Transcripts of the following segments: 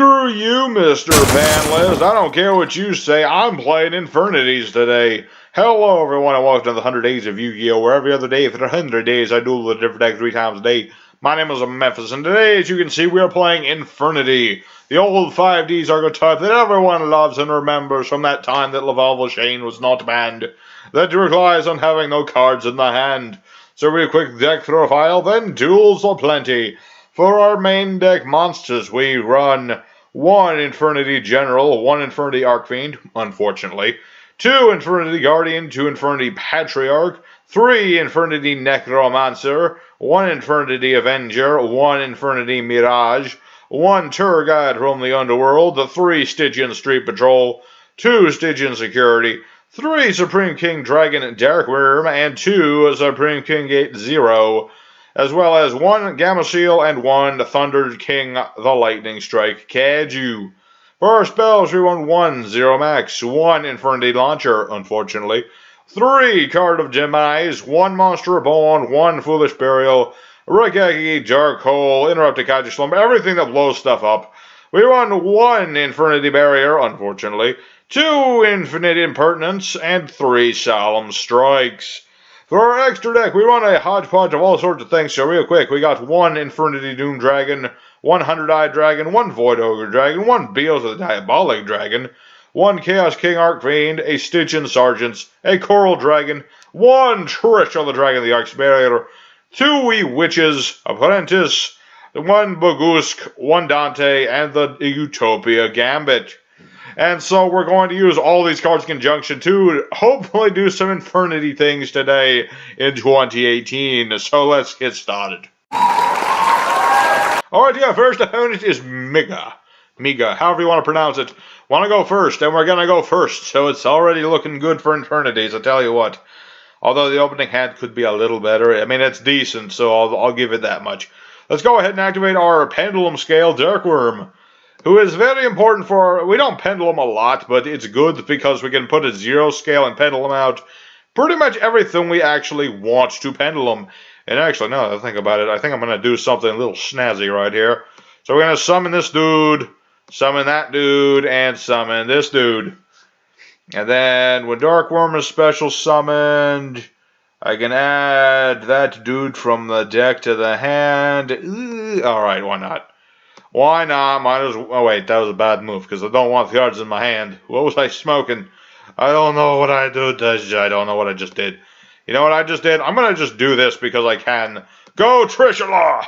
Screw you, Mr. Panlist. I don't care what you say. I'm playing Infernities today. Hello, everyone, and welcome to the 100 Days of Yu-Gi-Oh! Where every other day for 100 days I duel with a different deck 3 times a day. My name is Memphis, and today, as you can see, we are playing Infernity, the old 5Ds archetype that everyone loves and remembers from that time that Laval Vachane was not banned, that relies on having no cards in the hand. So real quick deck profile, then duels aplenty. For our main deck monsters, we run 1 Infernity General, 1 Infernity Archfiend, unfortunately, 2 Infernity Guardian, 2 Infernity Patriarch, 3 Infernity Necromancer, 1 Infernity Avenger, 1 Infernity Mirage, 1 Tour Guide from the Underworld, 3 Stygian Street Patrol, 2 Stygian Security, 3 Supreme King Dragon Darkworm, and 2 Supreme King Gate Zero, as well as 1 Gamma Seal and 1 Thunder King the Lightning Strike Kaiju. For our spells, we run 1 Zero Max, 1 Infernity Launcher, unfortunately, 3 Card of Demise, 1 Monster Reborn, 1 Foolish Burial, Rikaki, Dark Hole, Interrupted Kaiju Slumber, everything that blows stuff up. We run 1 Infernity Barrier, unfortunately, 2 Infinite Impertinence, and 3 Solemn Strikes. For our extra deck, we run a hodgepodge of all sorts of things, so real quick, we got 1 Infernity Doom Dragon, 1 Hundred-Eyed Dragon, 1 Void Ogre Dragon, 1 Beals the Diabolic Dragon, 1 Chaos King Archfiend, a Stygian Sergeants, a Coral Dragon, 1 Trisha the Dragon the Arch Barrier, 2 Wee Witches, Apprentice, 1 Bogusk, 1 Dante, and the Utopia Gambit. And so we're going to use all these cards in conjunction to hopefully do some Infernity things today in 2018. So let's get started. Alright, yeah, first opponent is Miga. Miga, however you want to pronounce it. Want to go first, and we're going to go first. So it's already looking good for Infernities, I'll tell you what. Although the opening hand could be a little better. I mean, it's decent, so I'll give it that much. Let's go ahead and activate our Pendulum Scale Darkworm, who is very important for, we don't pendulum a lot, but it's good because we can put a 0 scale and pendulum out pretty much everything we actually want to pendulum. And actually, now that I think about it, I think I'm going to do something a little snazzy right here. So we're going to summon this dude, summon that dude, and summon this dude. And then when Darkworm is special summoned, I can add that dude from the deck to the hand. Alright, why not? Why not? Might as well. Oh, wait, that was a bad move because I don't want the cards in my hand. What was I smoking? I don't know what I do. I don't know what I just did. You know what I just did? I'm going to just do this because I can. Go, Trishula!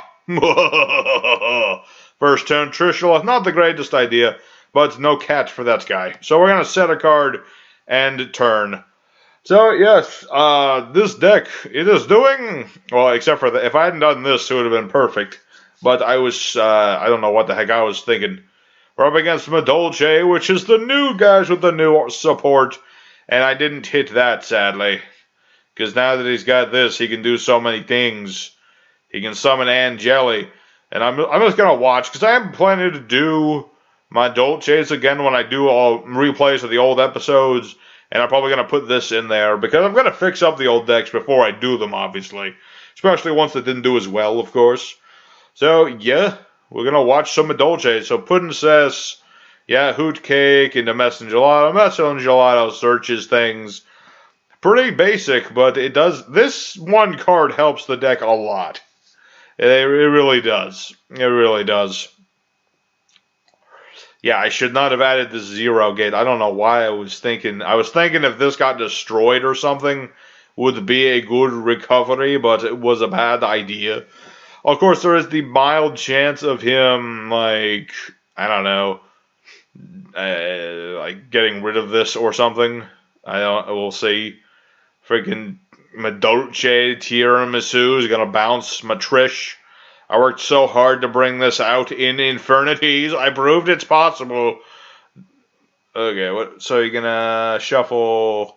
First turn, Trishula. Not the greatest idea, but no catch for that guy. So we're going to set a card and turn. So, yes, this deck, it is doing. Well, except for if I hadn't done this, it would have been perfect. But I don't know what the heck I was thinking. We're up against Madolce, which is the new guys with the new support. And I didn't hit that, sadly. Because now that he's got this, he can do so many things. He can summon Angeli. And I'm just going to watch, because I am planning to do my Dolces again when I do all replays of the old episodes. And I'm probably going to put this in there, because I'm going to fix up the old decks before I do them, obviously. Especially ones that didn't do as well, of course. So, yeah, we're going to watch some Dolce. So, Puddin says, yeah, Hoot Cake into Messenger Gelato. Messenger Gelato searches things. Pretty basic, but it does. This one card helps the deck a lot. It really does. It really does. Yeah, I should not have added the 0 gate. I don't know why I was thinking. I was thinking if this got destroyed or something, would be a good recovery, but it was a bad idea. Of course, there is the mild chance of him, like, I don't know, like getting rid of this or something. We'll see. Freaking Madolce Tiramisu is going to bounce Matrish. I worked so hard to bring this out in Infernities. I proved it's possible. Okay, so you're going to shuffle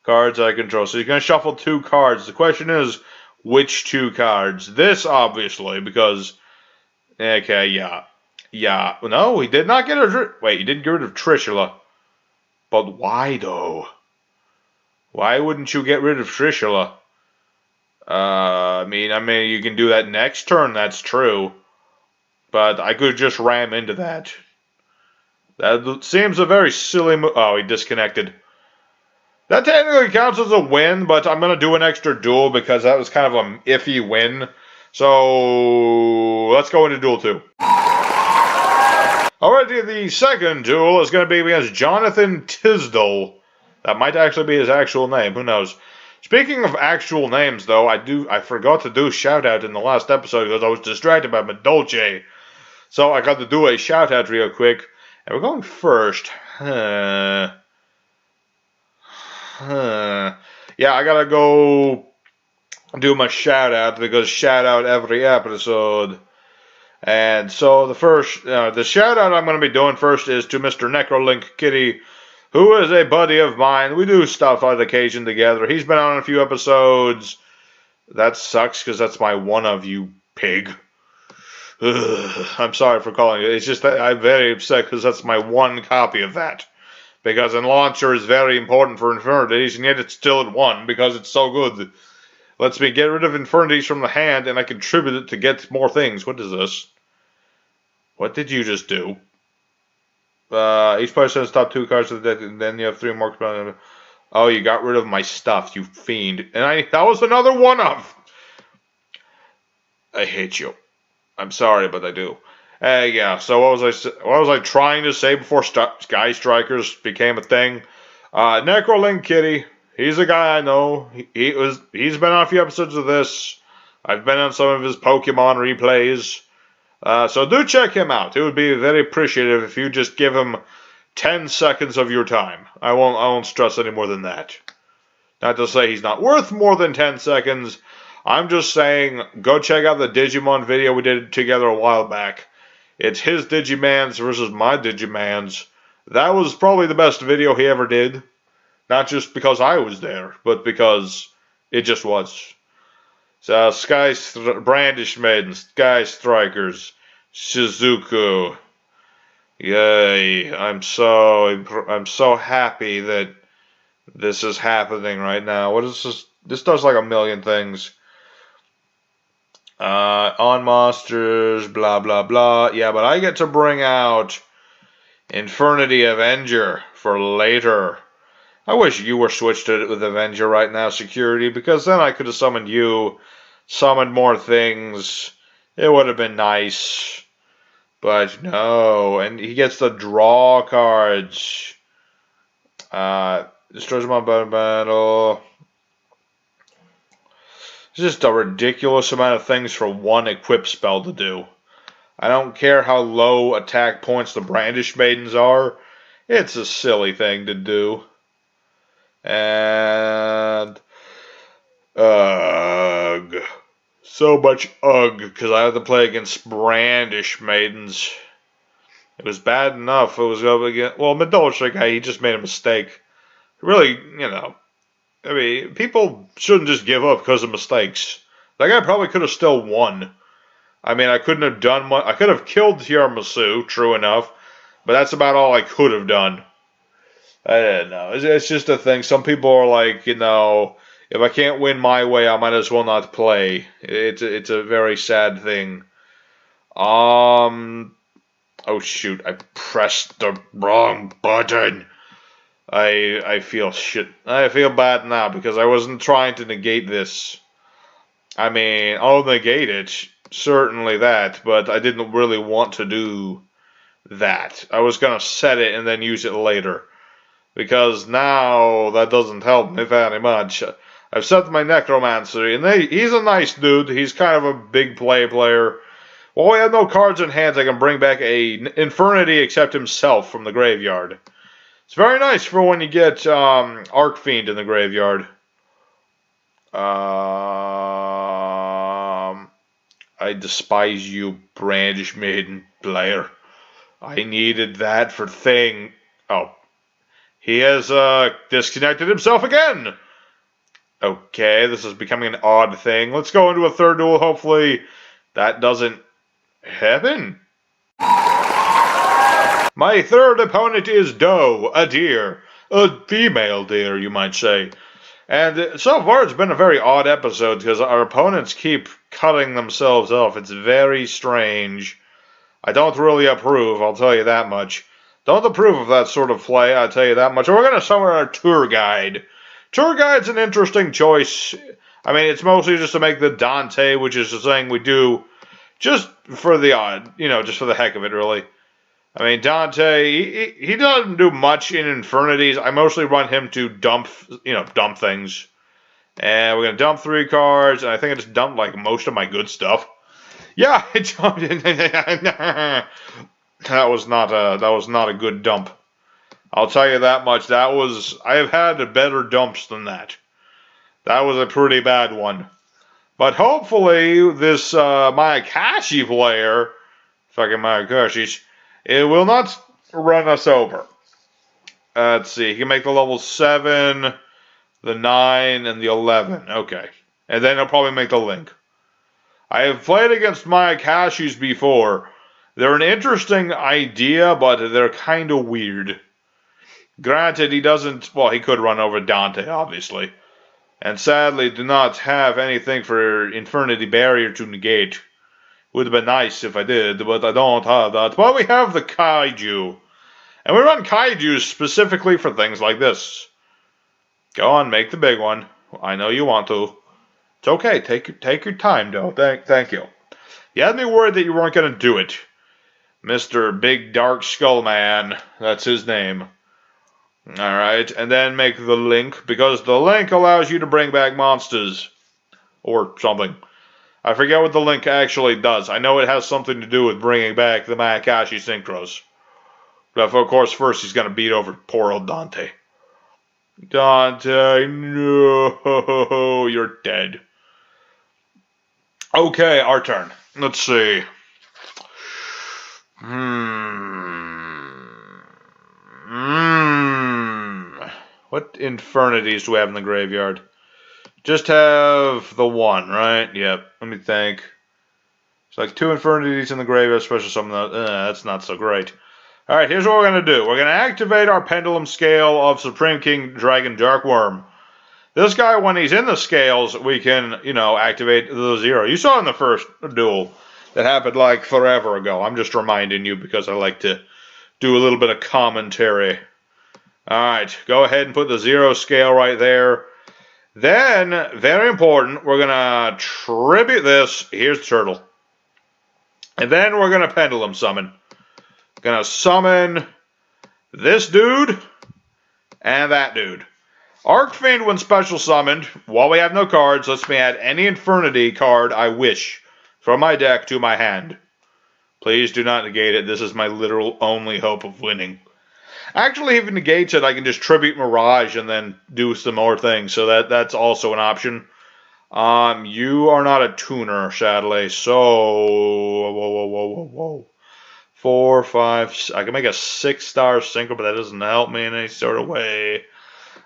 cards I control. So you're going to shuffle 2 cards. The question is, which 2 cards? This, obviously, because... Okay, yeah. Yeah. No, he did not get rid of... Wait, he didn't get rid of Trishula. But why, though? Why wouldn't you get rid of Trishula? I mean, you can do that next turn, that's true. But I could just ram into that. That seems a very silly move. Oh, he disconnected. That technically counts as a win, but I'm going to do an extra duel because that was kind of an iffy win. So, let's go into Duel 2. Alrighty, the second duel is going to be against Jonathan Tisdall. That might actually be his actual name. Who knows? Speaking of actual names, though, I forgot to do a shout-out in the last episode because I was distracted by Madolce. So I got to do a shout-out real quick. And we're going first. Yeah, I gotta go do my shout-out because shout-out every episode. And so the shout-out I'm going to be doing first is to Mr. Necrolink Kitty, who is a buddy of mine. We do stuff on occasion together. He's been on a few episodes. That sucks because that's my one of you pig. Ugh, I'm sorry for calling it. It's just that I'm very upset because that's my one copy of that. Because a launcher is very important for Infernity, and yet it's still at 1 because it's so good. Lets me get rid of Infernity from the hand, and I contribute it to get more things. What is this? What did you just do? Each player sends top 2 cards to the deck, and then you have 3 more. Oh, you got rid of my stuff, you fiend. And that was another one-of. I hate you. I'm sorry, but I do. Yeah, so what was I trying to say before Sky Strikers became a thing? Necrolink Kitty. He's a guy I know. He's been on a few episodes of this. I've been on some of his Pokemon replays. So do check him out. It would be very appreciative if you just give him 10 seconds of your time. I won't stress any more than that. Not to say he's not worth more than 10 seconds. I'm just saying, go check out the Digimon video we did together a while back. It's his Digimans versus my Digimans. That was probably the best video he ever did. Not just because I was there, but because it just was. So, Brandish Maidens, Sky Strikers, Shizuku. Yay, I'm so happy that this is happening right now. What is this? This does like a million things. On monsters, blah, blah, blah. Yeah, but I get to bring out Infernity Avenger for later. I wish you were switched to it with Avenger right now, security, because then I could have summoned you, summoned more things. It would have been nice. But no, and he gets to draw cards. Destroys my battle. It's just a ridiculous amount of things for one equip spell to do. I don't care how low attack points the Brandish Maidens are. It's a silly thing to do. And ugh. So much ugh, because I had to play against Brandish Maidens. It was bad enough. It was up against, well, Madolce guy, he just made a mistake. Really, I mean, people shouldn't just give up because of mistakes. That guy probably could have still won. I mean, I couldn't have done much. I could have killed Tiramisu, true enough, but that's about all I could have done. I don't know. It's just a thing. Some people are like, if I can't win my way, I might as well not play. It's a very sad thing. Oh shoot! I pressed the wrong button. I feel shit. I feel bad now because I wasn't trying to negate this. I mean, I'll negate it, certainly that, but I didn't really want to do that. I was gonna set it and then use it later. Because now that doesn't help me very much. I've set my Necromancer, and he's a nice dude. He's kind of a big player. Well, we have no cards in hand. I can bring back a Infernity except himself from the graveyard. It's very nice for when you get Arcfiend in the graveyard. I despise you, Brandish Maiden player. I needed that for thing. Oh. He has disconnected himself again. Okay, this is becoming an odd thing. Let's go into a third duel. Hopefully that doesn't happen. My third opponent is Doe, a deer. A female deer, you might say. And so far it's been a very odd episode because our opponents keep cutting themselves off. It's very strange. I don't really approve, I'll tell you that much. Don't approve of that sort of play, I'll tell you that much. We're going to summon our tour guide. Tour guide's an interesting choice. I mean, it's mostly just to make the Dante, which is the thing we do just for the odd, just for the heck of it, really. I mean, Dante, he doesn't do much in Infernities. I mostly run him to dump things. And we're going to dump 3 cards, and I think I just dumped, like, most of my good stuff. Yeah, I jumped in. That was not a good dump. I'll tell you that much. I have had better dumps than that. That was a pretty bad one. But hopefully, this Mayakashi player, fucking Mayakashis, it will not run us over. Let's see. He can make the level 7, the 9, and the 11. Okay. And then he'll probably make the link. I have played against Mayakashis before. They're an interesting idea, but they're kind of weird. Granted, he could run over Dante, obviously. And sadly, do not have anything for Infernity Barrier to negate. Would have been nice if I did, but I don't have that. But we have the Kaiju. And we run Kaijus specifically for things like this. Go on, make the big one. I know you want to. It's okay. Take your time, though. Thank you. You had me worried that you weren't going to do it. Mr. Big Dark Skull Man. That's his name. Alright, and then make the link, because the link allows you to bring back monsters. Or something. I forget what the link actually does. I know it has something to do with bringing back the Mayakashi Synchros. But of course, first he's going to beat over poor old Dante. Dante, no, you're dead. Okay, our turn. Let's see. What Infernities do we have in the graveyard? Just have the one, right? Yep. Let me think. It's like 2 Infernities in the graveyard, especially something that's not so great. Alright, here's what we're going to do. We're going to activate our Pendulum Scale of Supreme King Dragon Darkworm. This guy, when he's in the scales, we can, activate the 0. You saw in the first duel that happened like forever ago. I'm just reminding you because I like to do a little bit of commentary. Alright, go ahead and put the 0 scale right there. Then, very important, we're going to tribute this. Here's Turtle. And then we're going to Pendulum Summon. Going to summon this dude and that dude. Archfiend, when special summoned, while we have no cards, lets me add any Infernity card I wish from my deck to my hand. Please do not negate it. This is my literal only hope of winning. Actually, if it negates it, I can just tribute Mirage and then do some more things. So that's also an option. You are not a tuner, sadly. So, whoa. 4, 5. I can make a 6-star synchro, but that doesn't help me in any sort of way.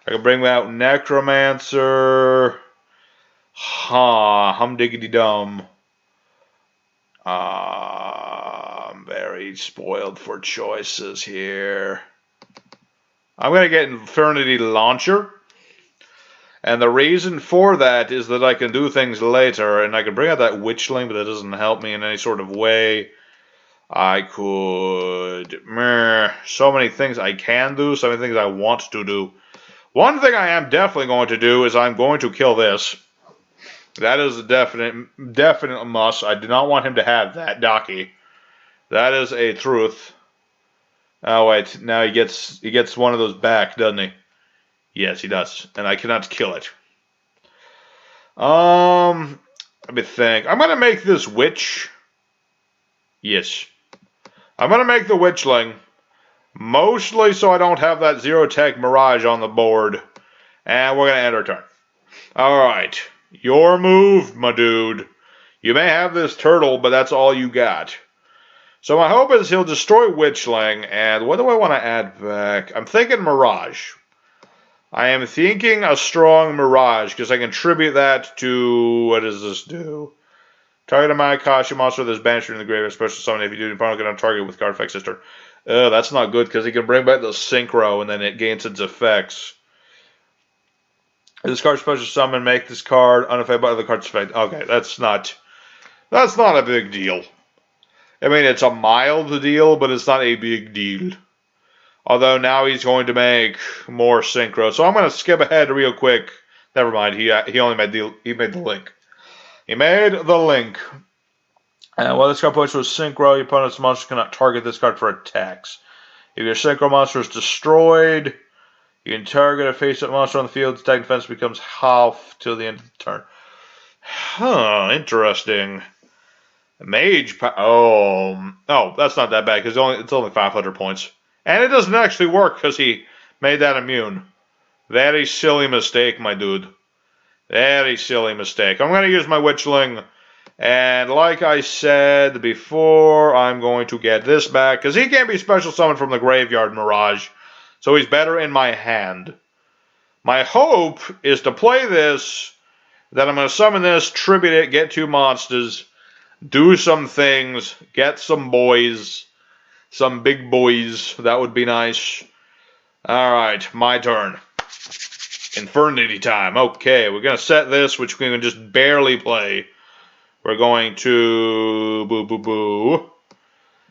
I can bring out Necromancer. Hum diggity dum. I'm very spoiled for choices here. I'm going to get Infernity Launcher. And the reason for that is that I can do things later, and I can bring out that Witchling, but that doesn't help me in any sort of way. I could... so many things I can do, so many things I want to do. One thing I am definitely going to do is I'm going to kill this. That is a definite must. I do not want him to have that, Docky. That is a truth. Oh, wait. Now he gets one of those back, doesn't he? Yes, he does. And I cannot kill it. Let me think. I'm going to make this Witch. Yes. I'm going to make the Witchling. Mostly so I don't have that 0-tech Mirage on the board. And we're going to end our turn. Alright. Your move, my dude. You may have this turtle, but that's all you got. So my hope is he'll destroy Witchling. And what do I want to add back? I'm thinking Mirage. I am thinking a strong Mirage, because I can tribute that to... What does this do? Target a Mayakashi monster that's banished in the graveyard, special summon if you do, your opponent can target with card effects this turn. That's not good, because he can bring back the Synchro, and then it gains its effects. This card special summon, make this card unaffected by other cards' effect. Okay, that's not a big deal. I mean, it's a mild deal, but it's not a big deal. Although now he's going to make more synchro. So I'm going to skip ahead real quick. Never mind. He only made the link. He made the link. And while this card points to a synchro, your opponent's monster cannot target this card for attacks. If your synchro monster is destroyed, you can target a face-up monster on the field. Its attack defense becomes half till the end of the turn. Huh, interesting. Mage. Oh, that's not that bad because it's only 500 points. And it doesn't actually work because he made that immune. Very silly mistake, my dude. Very silly mistake. I'm going to use my Witchling. And like I said before, I'm going to get this back. Because he can't be special summoned from the Graveyard Mirage. So he's better in my hand. My hope is to play this. Then I'm going to summon this, tribute it, get 2 monsters. Do some things. Get some boys. Some big boys. That would be nice. Alright, my turn. Infernity time. Okay, we're going to set this, which we can just barely play. We're going to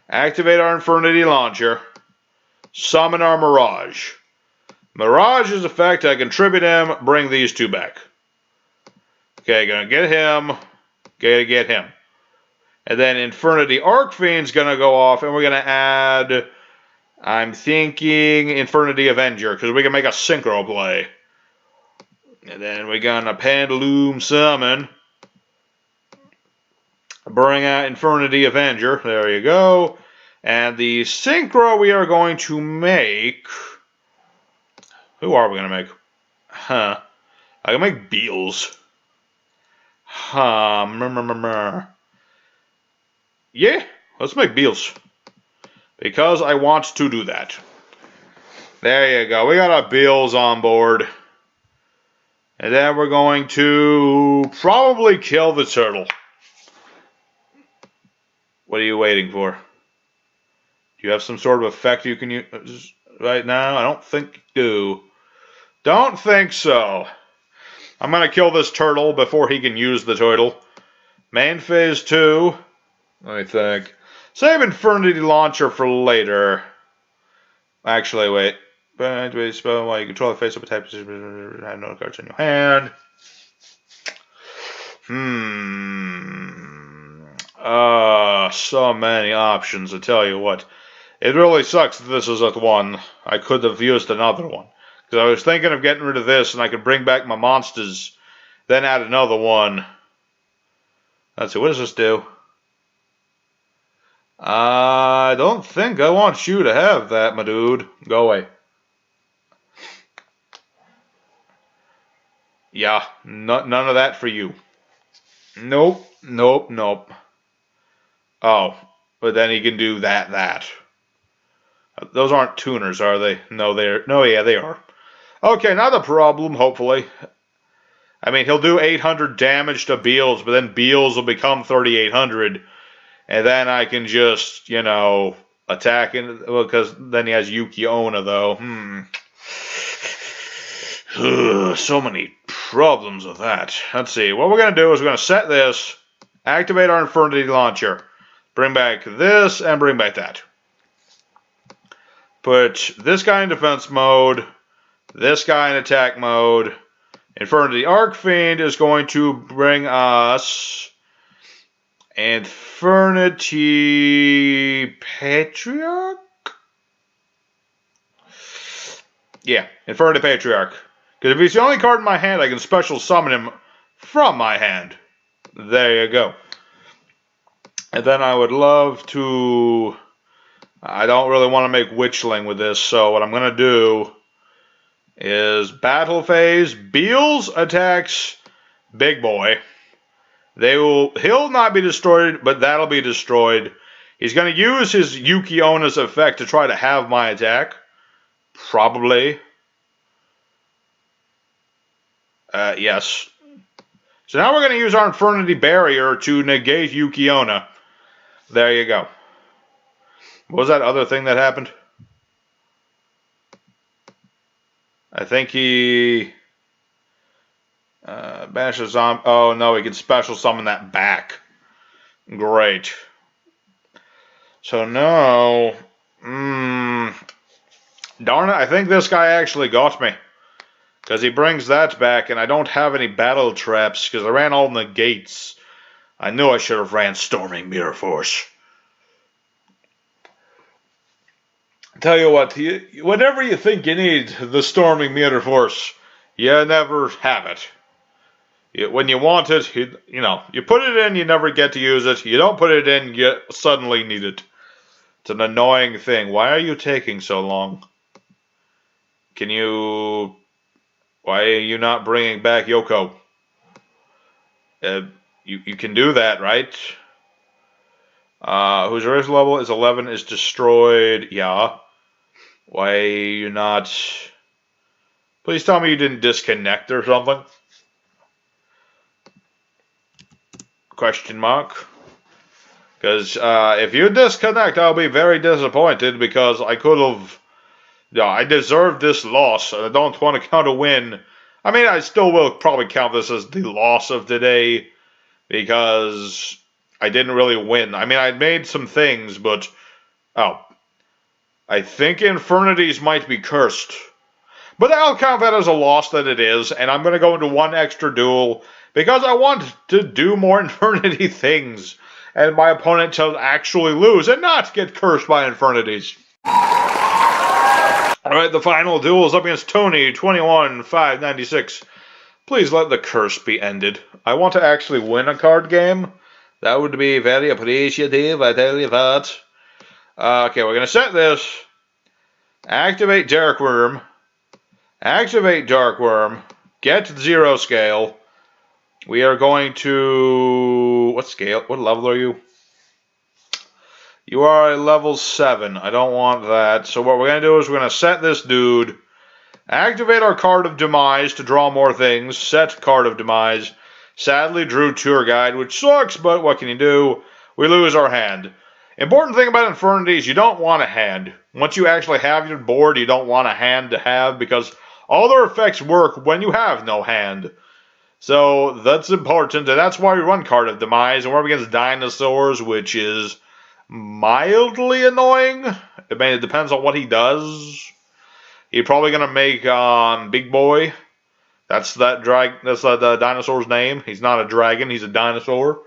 activate our Infernity launcher. Summon our Mirage. Mirage's effect, I can tribute him, bring these 2 back. Okay, gonna get him. Gotta get him. And then Infernity Archfiend's gonna go off, and we're gonna add, I'm thinking, Infernity Avenger, because we can make a synchro play. And then we're gonna Pendulum Summon. Bring out Infernity Avenger. There you go. And the synchro we are going to make. Who are we going to make? I can make Beals. Yeah, let's make Beals. Because I want to do that. There you go. We got our Beals on board. And then we're going to probably kill the turtle. What are you waiting for? Do you have some sort of effect you can use right now? I don't think you do. Don't think so. I'm going to kill this turtle before he can use the turtle. Main phase 2. Let me think. Save Infernity Launcher for later. Actually, wait. Activate spell while you control the face of a type position. Have no cards in your hand. So many options, I tell you what. It really sucks that this is at 1. I could have used another one. Because I was thinking of getting rid of this, and I could bring back my monsters, then add another one. Let's see, what does this do? I don't think I want you to have that, my dude. Go away. Yeah, none of that for you. Nope, nope, nope. Oh, but then he can do that. Those aren't tuners, are they? No, yeah, they are. Okay, not a problem, hopefully. I mean, he'll do 800 damage to Beals, but then Beals will become 3,800. And then I can just, attack him. Well, because then he has Yuki Onna, though. So many problems with that. Let's see. What we're going to do is we're going to set this, activate our Infernity Launcher, bring back this, and bring back that. Put this guy in defense mode, this guy in attack mode. Infernity Archfiend is going to bring us Infernity Patriarch? Yeah, Infernity Patriarch. Because if he's the only card in my hand, I can special summon him from my hand. There you go. And then I would love to... I don't really want to make Witchling with this, so what I'm going to do is battle phase. Beals attacks Big Boy. He'll not be destroyed, but that'll be destroyed. He's going to use his Yuki Onna's effect to try to have my attack. Probably. Yes. So now we're going to use our Infernity Barrier to negate Yuki Onna. There you go. What was that other thing that happened? I think he banishes on. Oh no, he can special summon that back. Great. So now, Darn it, I think this guy actually got me. Because he brings that back, and I don't have any battle traps, because I ran all negates. I knew I should have ran Storming Mirror Force. Tell you what, whenever you think you need the Storming Mirror Force, you never have it. When you want it, you put it in, you never get to use it. You don't put it in, you suddenly need it. It's an annoying thing. Why are you taking so long? Why are you not bringing back Yoko? You can do that, right? Whose race level is 11 is destroyed. Yeah. Why are you not... Please tell me you didn't disconnect or something. Question mark. Because if you disconnect, I'll be very disappointed because I could have... Yeah, I deserved this loss, and I don't want to count a win. I mean, I still will probably count this as the loss of today because I didn't really win. I mean, I made some things, but... Oh. I think Infernities might be cursed. But I'll count that as a loss that it is, and I'm going to go into one extra duel because I want to do more Infernity things, and my opponent to actually lose and not get cursed by Infernities. Alright, the final duel is up against Tony, 21-596. Please let the curse be ended. I want to actually win a card game. That would be very appreciative, I tell you that. Okay, we're going to set this. Activate Darkworm. Activate Darkworm. Get 0 scale. We are going to... What scale? What level are you? You are a level 7. I don't want that. So what we're going to do is we're going to set this dude. Activate our Card of Demise to draw more things. Set Card of Demise. Sadly drew Tour Guide, which sucks, but what can you do? We lose our hand. Important thing about Infernity is you don't want a hand. Once you actually have your board, you don't want a hand to have because all their effects work when you have no hand. So that's important, and that's why we run Card of Demise, and we're up against dinosaurs, which is mildly annoying. I mean, it depends on what he does. He's probably going to make Big Boy. That's that dinosaur's name. He's not a dragon, he's a dinosaur.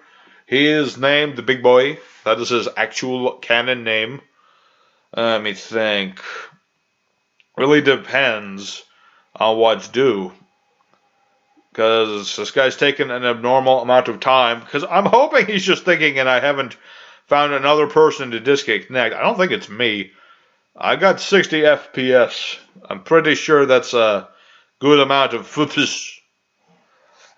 He is named the Big Boy. That is his actual canon name. Let me think. Really depends on what to do. Because this guy's taken an abnormal amount of time. Because I'm hoping he's just thinking and I haven't found another person to disconnect. I don't think it's me. I got 60 FPS. I'm pretty sure that's a good amount of footage.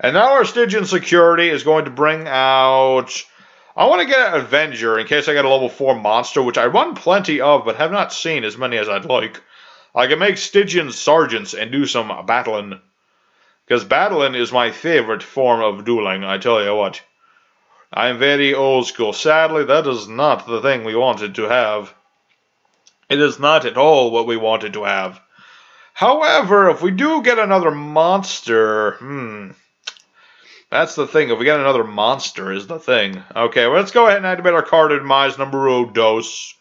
And now our Stygian Security is going to bring out... I want to get an Avenger in case I get a level 4 monster, which I run plenty of, but have not seen as many as I'd like. I can make Stygian Sergeants and do some battling. Because battling is my favorite form of dueling, I tell you what. I'm very old school. Sadly, that is not the thing we wanted to have. It is not at all what we wanted to have. However, if we do get another monster... That's the thing. If we get another monster is the thing. Okay, well, let's go ahead and activate our Card of Demise numero dos.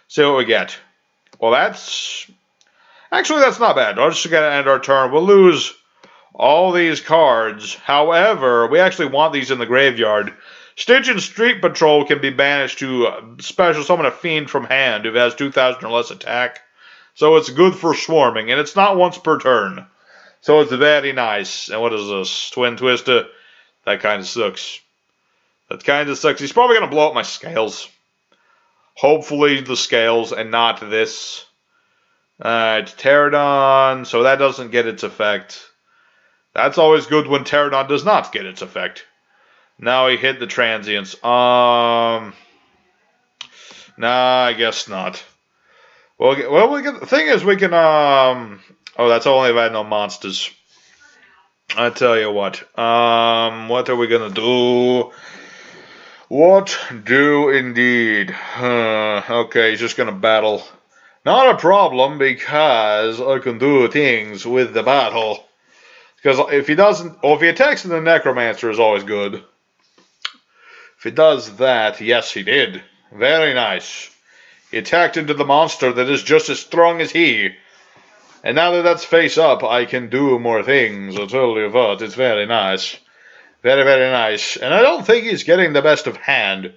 See what we get. Well, that's... Actually, that's not bad. I'm just going to end our turn. We'll lose all these cards. However, we actually want these in the graveyard. Stygian Street Patrol can be banished to special summon a fiend from hand if it has 2,000 or less attack. So it's good for swarming, and it's not once per turn. So it's very nice. And what is this? Twin Twister? That kind of sucks. That kind of sucks. He's probably going to blow up my scales. Hopefully the scales and not this. Alright, Pterodon. So that doesn't get its effect. That's always good when Pterodon does not get its effect. Now he hit the transients. Nah, I guess not. Well, the thing is we can, oh, that's only if I had no monsters. I tell you what. What are we gonna do? What do indeed? Okay, he's just gonna battle. Not a problem because I can do things with the battle. Because if he doesn't, or if he attacks the Necromancer is always good. If he does that, yes, he did. Very nice. He attacked into the monster that is just as strong as he. And now that that's face up, I can do more things. I'll tell you what, it's very nice. Very, very nice. And I don't think he's getting the best of hand.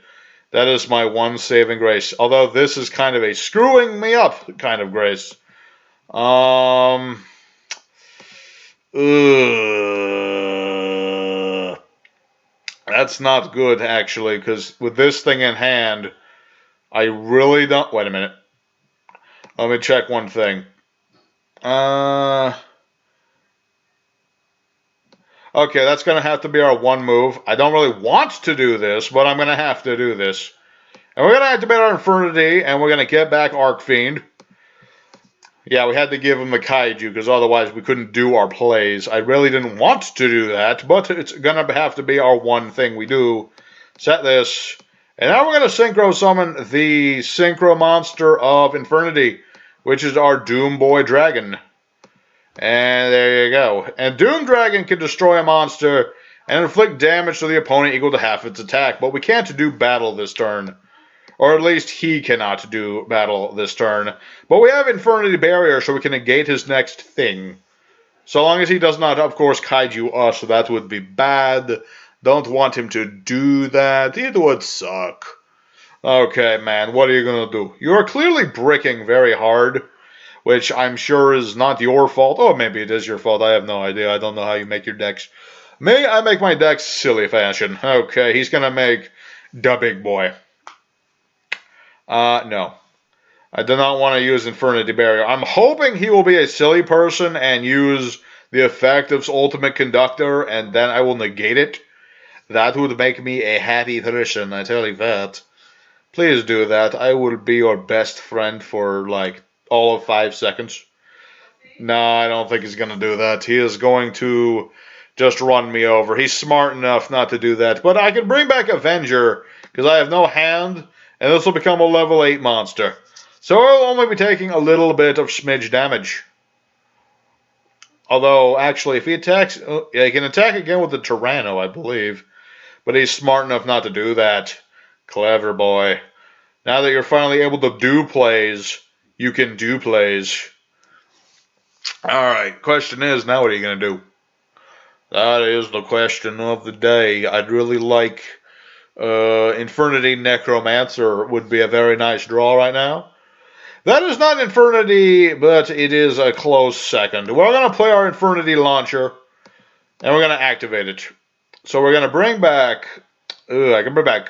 That is my one saving grace. Although this is kind of a screwing me up kind of grace. That's not good, actually, because with this thing in hand, I really don't... Wait a minute. Let me check one thing. Okay, that's going to have to be our one move. I don't really want to do this, but I'm going to have to do this. And we're going to activate our Infernity, and we're going to get back Arcfiend. Yeah, we had to give him the Kaiju, because otherwise we couldn't do our plays. I really didn't want to do that, but it's going to have to be our one thing we do. Set this. And now we're going to Synchro Summon the Synchro Monster of Infernity, which is our Doom Boy Dragon. And there you go. And Doom Dragon can destroy a monster and inflict damage to the opponent equal to half its attack, but we can't do battle this turn. Or at least he cannot do battle this turn. But we have Infernity Barrier, so we can negate his next thing. So long as he does not, of course, Kaiju us, that would be bad. Don't want him to do that. It would suck. Okay, man, what are you going to do? You are clearly bricking very hard, which I'm sure is not your fault. Oh, maybe it is your fault. I have no idea. I don't know how you make your decks. May I make my decks silly fashion? Okay, he's going to make the big boy. No. I do not want to use Infernity Barrier. I'm hoping he will be a silly person and use the effect of Ultimate Conductor, and then I will negate it. That would make me a happy person, I tell you that. Please do that. I will be your best friend for, like, all of 5 seconds. No, I don't think he's going to do that. He is going to just run me over. He's smart enough not to do that. But I can bring back Avenger, because I have no hand, and this will become a level 8 monster. So I'll only be taking a little bit of smidge damage. Although, actually, if he attacks... yeah, he can attack again with the Tyranno, I believe. But he's smart enough not to do that. Clever boy. Now that you're finally able to do plays, you can do plays. Alright, question is, now what are you going to do? That is the question of the day. I'd really like... Infernity Necromancer would be a very nice draw right now. That is not Infernity, but it is a close second. We're going to play our Infernity Launcher, and we're going to activate it. So we're going to bring back... I can bring back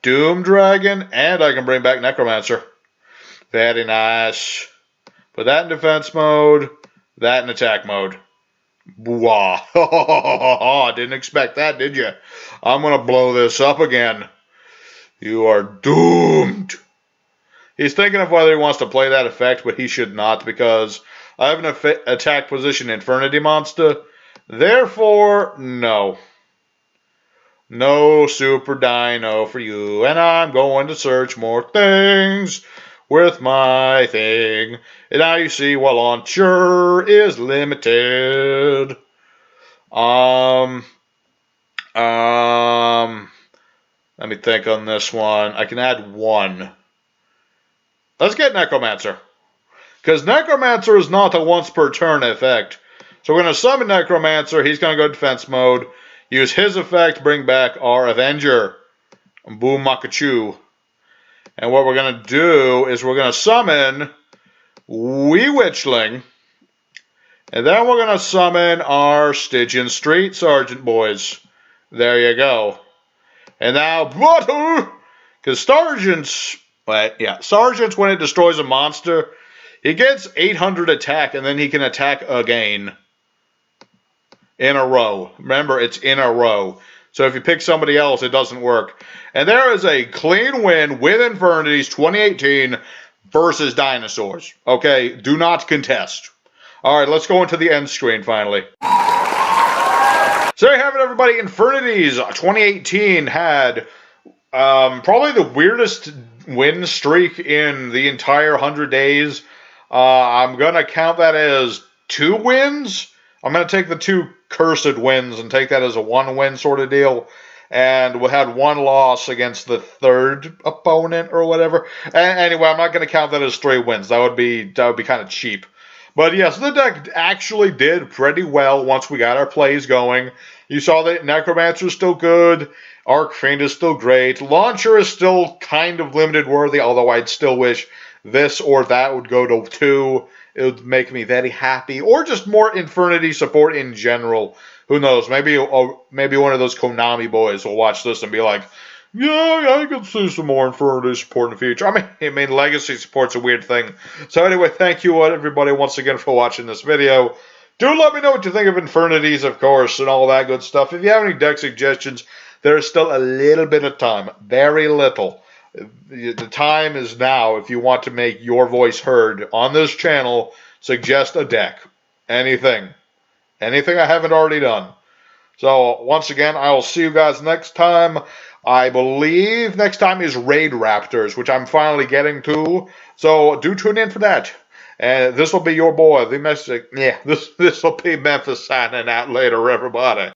Doom Dragon, and I can bring back Necromancer. Very nice. Put that in defense mode, that in attack mode. Wow. Didn't expect that, did you? I'm going to blow this up again. You are doomed. He's thinking of whether he wants to play that effect, but he should not, because I have an attack position Infernity monster. Therefore, no. No Super Dino for you. And I'm going to search more things with my thing. And now you see, well, launcher is limited. Let me think on this one. I can add one. Let's get Necromancer. Because Necromancer is not a once per turn effect. So we're going to summon Necromancer. He's going to go defense mode. Use his effect. Bring back our Avenger. Boom Makachu. And what we're going to do is we're going to summon Wee Witchling. And then we're going to summon our Stygian Street Sergeant boys. There you go. And now, because Sergeants, when it destroys a monster, he gets 800 attack, and then he can attack again. In a row. Remember, it's in a row. So if you pick somebody else, it doesn't work. And there is a clean win with Infernities 2018 versus Dinosaurs. Okay, do not contest. Alright, let's go into the end screen finally. So there you have it, everybody. Infernities 2018 had probably the weirdest win streak in the entire 100 days. I'm going to count that as 2 wins. I'm going to take the 2 cursed wins and take that as a 1-win sort of deal. And we had 1 loss against the 3rd opponent or whatever. Anyway, I'm not going to count that as 3 wins. That would be kind of cheap. But yes, the deck actually did pretty well once we got our plays going. You saw that Necromancer is still good. Archfiend is still great. Launcher is still kind of limited worthy, although I'd still wish this or that would go to 2. It would make me very happy. Or just more Infernity support in general. Who knows? Maybe one of those Konami boys will watch this and be like, yeah, I could see some more Infernity support in the future. I mean, Legacy support's a weird thing. So anyway, thank you everybody once again for watching this video. Do let me know what you think of Infernities, of course, and all that good stuff. If you have any deck suggestions, there is still a little bit of time. Very little. The time is now if you want to make your voice heard on this channel. Suggest a deck. Anything. Anything I haven't already done. So, once again, I will see you guys next time. I believe next time is Raid Raptors, which I'm finally getting to. So, do tune in for that. And this will be your boy, the Mystic. Yeah, this will be Memphis signing out later, everybody.